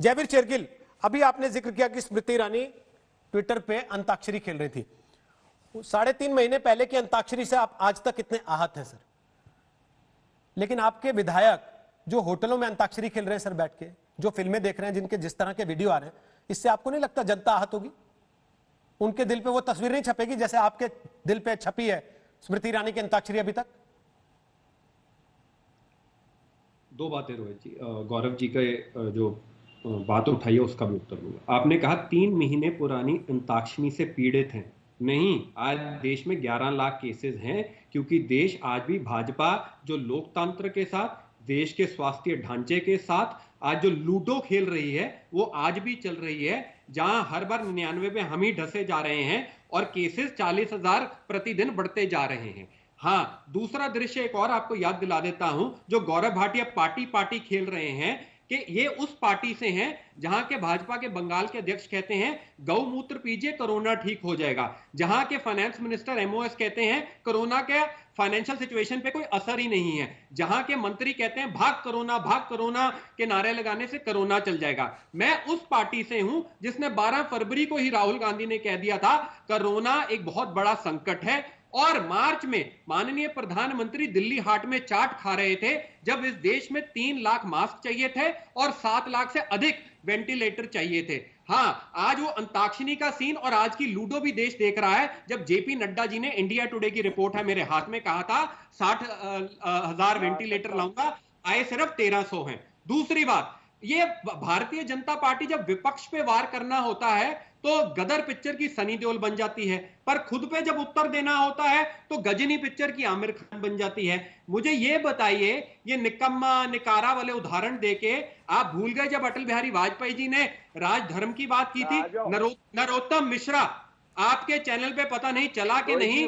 जयवीर शेरगिल, अभी आपने जिक्र किया कि स्मृति ईरानी ट्विटर पे अंताक्षरी खेल रही थी। 3.5 महीने पहले की अंताक्षरी से आप आज तक कितने आहत हैं सर? लेकिन आपके विधायक जो होटलों में अंताक्षरी खेल रहे हैं सर बैठ के, जो फिल्में देख रहे हैं, जिनके जिस तरह के वीडियो आ रहे हैं, इससे आपको नहीं लगता जनता आहत होगी? उनके दिल पे वो तस्वीर नहीं छपेगी जैसे आपके दिल पे छपी है स्मृति ईरानी की अंताक्षरी अभी तक? दो बातें रोहित जी, गौरव जी का जो बात उठाई है उसका भी उत्तर दूंगा। आपने कहा 3 महीने पुरानी अंताक्षरी से पीड़ित हैं। नहीं, आज देश में 11 लाख केसेस हैं, क्योंकि देश आज भी भाजपा जो लोकतंत्र के साथ, देश के स्वास्थ्य ढांचे के साथ आज जो लूडो खेल रही है वो आज भी चल रही है, जहां हर बार 99 में हम ही ढसे जा रहे हैं और केसेस 40,000 प्रतिदिन बढ़ते जा रहे हैं। हाँ, दूसरा दृश्य एक और आपको याद दिला देता हूं, जो गौरव भाटिया पार्टी पार्टी खेल रहे हैं कि ये उस पार्टी से हैं जहां के भाजपा के बंगाल के अध्यक्ष कहते हैं गौमूत्र पीजिए कोरोना ठीक हो जाएगा, जहां के फाइनेंस मिनिस्टर एमओएस कहते हैं कोरोना के फाइनेंशियल सिचुएशन पे कोई असर ही नहीं है, जहां के मंत्री कहते हैं भाग कोरोना के नारे लगाने से कोरोना चल जाएगा। मैं उस पार्टी से हूं जिसने 12 फरवरी को ही राहुल गांधी ने कह दिया था कोरोना एक बहुत बड़ा संकट है, और मार्च में माननीय प्रधानमंत्री दिल्ली हाट में चाट खा रहे थे जब इस देश में 3 लाख मास्क चाहिए थे और 7 लाख से अधिक वेंटिलेटर चाहिए थे। हाँ, आज वो अंताक्षरी का सीन और आज की लूडो भी देश देख रहा है, जब जेपी नड्डा जी ने, इंडिया टुडे की रिपोर्ट है मेरे हाथ में, कहा था 60,000 वेंटिलेटर लाऊंगा, आए सिर्फ 1300 हैं। दूसरी बात, ये भारतीय जनता पार्टी जब विपक्ष पे वार करना होता है तो गदर पिक्चर की सनी देओल बन जाती है, पर खुद पे जब उत्तर देना होता है तो गजनी पिक्चर की आमिर खान बन जाती है। मुझे ये बताइए, ये निकम्मा निकारा वाले उदाहरण देके आप भूल गए जब अटल बिहारी वाजपेयी जी ने राजधर्म की बात की थी? नरोत्तम मिश्रा, आपके चैनल पे पता नहीं चला कि नहीं,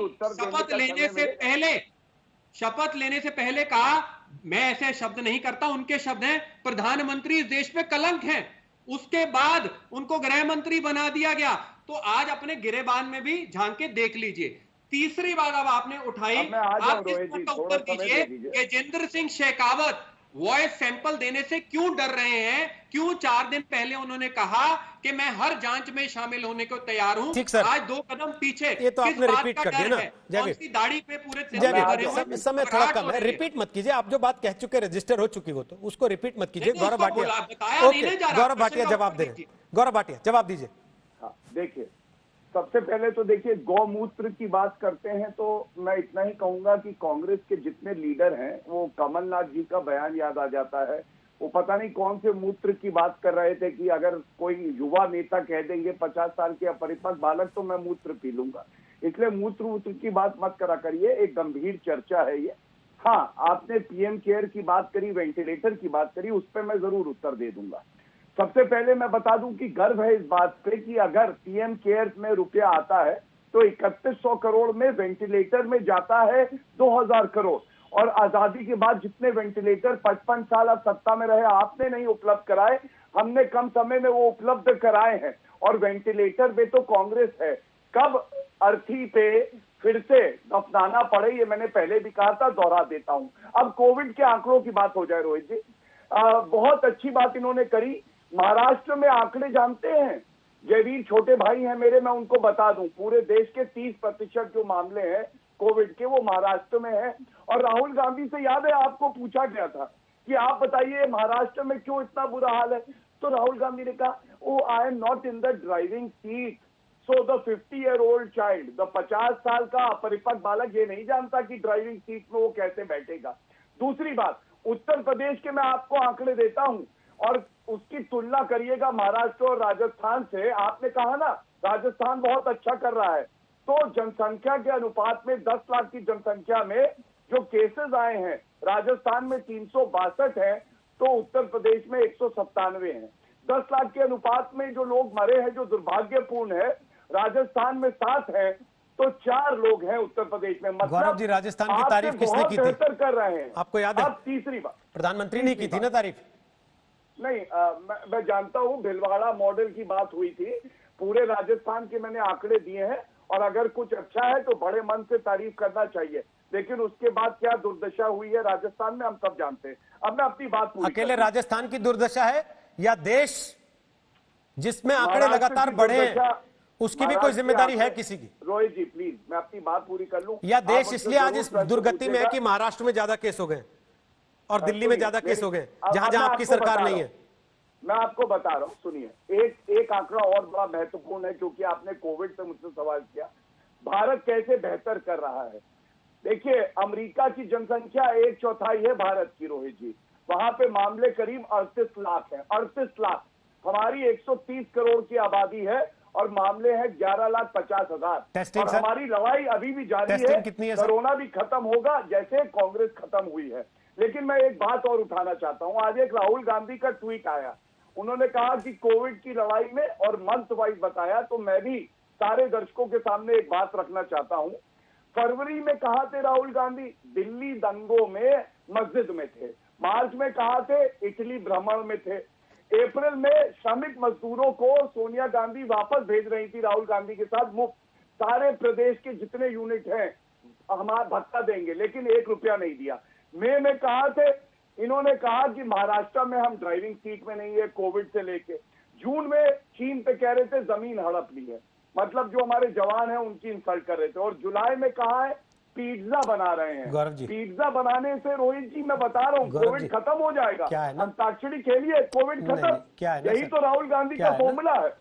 शपथ लेने से पहले कहा मैं ऐसे शब्द नहीं करता, उनके शब्द हैं प्रधानमंत्री इस देश पे कलंक हैं। उसके बाद उनको गृह मंत्री बना दिया गया। तो आज अपने गिरेबान में भी झांक के देख लीजिए। तीसरी बात अब आपने उठाई, आप इस बात का उत्तर दीजिए कि गजेंद्र सिंह शेखावत वॉइस सैंपल देने से क्यों डर रहे हैं? क्यों 4 दिन पहले उन्होंने कहा कि मैं हर जांच में शामिल होने को तैयार हूं, आज 2 कदम पीछे? ये तो आपने रिपीट कर दिया ना, दाढ़ी पे पूरे इस समय थोड़ा कम है, रिपीट मत कीजिए। आप जो बात कह चुके, रजिस्टर हो चुकी हो, तो उसको रिपीट मत कीजिए। गौरव भाटिया, गौरव भाटिया जवाब दे रहे हैं। गौरव भाटिया जवाब दीजिए। देखिए, सबसे पहले तो देखिए, गौमूत्र की बात करते हैं तो मैं इतना ही कहूंगा कि कांग्रेस के जितने लीडर हैं, वो कमलनाथ जी का बयान याद आ जाता है। वो पता नहीं कौन से मूत्र की बात कर रहे थे कि अगर कोई युवा नेता कह देंगे 50 साल के अपरिपक्व बालक तो मैं मूत्र पी लूंगा, इसलिए मूत्र की बात मत करा करिए। एक गंभीर चर्चा है ये। हाँ, आपने पीएम केयर की बात करी, वेंटिलेटर की बात करी, उस पर मैं जरूर उत्तर दे दूंगा। सबसे पहले मैं बता दूं कि गर्व है इस बात पे कि अगर पीएम केयर में रुपया आता है तो 3100 करोड़ में वेंटिलेटर में जाता है 2000 करोड़, और आजादी के बाद जितने वेंटिलेटर 55 साल आप सत्ता में रहे आपने नहीं उपलब्ध कराए, हमने कम समय में वो उपलब्ध कराए हैं। और वेंटिलेटर पे तो कांग्रेस है, कब अर्थी पे फिर से दफनाना पड़े ये मैंने पहले भी कहा था, दोहरा देता हूं। अब कोविड के आंकड़ों की बात हो जाए रोहित जी, बहुत अच्छी बात इन्होंने करी। महाराष्ट्र में आंकड़े जानते हैं, जयवीर छोटे भाई हैं मेरे, मैं उनको बता दूं, पूरे देश के 30% जो मामले हैं कोविड के वो महाराष्ट्र में है। और राहुल गांधी से याद है आपको पूछा गया था कि आप बताइए महाराष्ट्र में क्यों इतना बुरा हाल है, तो राहुल गांधी ने कहा oh I am not in the driving seat, so the 50-year-old child, the 50 साल का अपरिपक्व बालक ये नहीं जानता कि ड्राइविंग सीट में वो कैसे बैठेगा। दूसरी बात, उत्तर प्रदेश के मैं आपको आंकड़े देता हूं और उसकी तुलना करिएगा महाराष्ट्र और राजस्थान से। आपने कहा ना राजस्थान बहुत अच्छा कर रहा है, तो जनसंख्या के अनुपात में 10 लाख की जनसंख्या में जो केसेस आए हैं राजस्थान में 362 हैं, तो उत्तर प्रदेश में 197 हैं। 10 लाख के अनुपात में जो लोग मरे हैं जो दुर्भाग्यपूर्ण है, राजस्थान में 7 हैं तो 4 लोग हैं उत्तर प्रदेश में। मतलब गौरव जी, राजस्थान की तारीफ किसने की थी? कर रहे हैं, आपको याद है? अब तीसरी बात, प्रधानमंत्री ने की थी ना तारीफ? नहीं, मैं जानता हूं, भिलवाड़ा मॉडल की बात हुई थी। पूरे राजस्थान के मैंने आंकड़े दिए हैं, और अगर कुछ अच्छा है तो बड़े मन से तारीफ करना चाहिए, लेकिन उसके बाद क्या दुर्दशा हुई है राजस्थान में हम सब जानते हैं। अब मैं अपनी बात पूरी अकेले राजस्थान की दुर्दशा है या देश जिसमें आंकड़े महाराष्ट्र लगातार की बढ़े हैं, जनसंख्या- उसकी भी कोई महाराष्ट्र जिम्मेदारी के है आंकड़े- किसी की? रोहित जी प्लीज, मैं अपनी बात पूरी कर लूं। या आप देश मुझसे इसलिए आज जरूर इस प्रश्न दुर्गति में है पूछिएगा। कि महाराष्ट्र में ज्यादा केस हो गए और दिल्ली में सुनिए, ज्यादा केस हो गए, अब जहां मैं जहां आपकी आपको सरकार बता नहीं रहा है? हूं। मैं आपको बता रहा हूं, सुनिए। एक आंकड़ा और बड़ा महत्वपूर्ण है, क्योंकि आपने कोविड से मुझसे सवाल किया, भारत कैसे बेहतर कर रहा है। देखिए, अमेरिका की जनसंख्या 1/4 है भारत की, रोहित जी। वहां पे मामले करीब 38 लाख हैं, 38 लाख। हमारी 130 करोड़ की आबादी है और मामले हैं 11,50,000। टेस्टिंग और सर? हमारी लड़ाई अभी भी जारी है। टेस्टिंग कितनी है सर? कोरोना भी खत्म होगा जैसे कांग्रेस खत्म हुई है। लेकिन मैं एक बात और उठाना चाहता हूं। आज एक राहुल गांधी का ट्वीट आया, उन्होंने कहा कि कोविड की लड़ाई में, और मंथ वाइज बताया, तो मैं भी सारे दर्शकों के सामने एक बात रखना चाहता हूं। फरवरी में कहा थे राहुल गांधी दिल्ली दंगों में मस्जिद में थे, मार्च में कहा थे इटली भ्रमण में थे, अप्रैल में श्रमिक मजदूरों को सोनिया गांधी वापस भेज रही थी राहुल गांधी के साथ मुफ्त, सारे प्रदेश के जितने यूनिट हैं हमारा भत्ता देंगे, लेकिन 1 रुपया नहीं दिया। मई में कहा थे, इन्होंने कहा कि महाराष्ट्र में हम ड्राइविंग सीट में नहीं है कोविड से लेके। जून में चीन पे कह रहे थे जमीन हड़प ली है, मतलब जो हमारे जवान हैं उनकी इंसल्ट कर रहे थे। और जुलाई में कहा है पिज्जा बना रहे हैं। गौरव जी, पिज्जा बनाने से, रोहित जी मैं बता रहा हूँ, गौरव जी, कोविड खत्म हो जाएगा। क्या है ना, अंताक्षरी खेलिए, कोविड नहीं, खत्म। क्या है ना यही सर, तो राहुल गांधी क्या का है ना, फॉर्मूला है।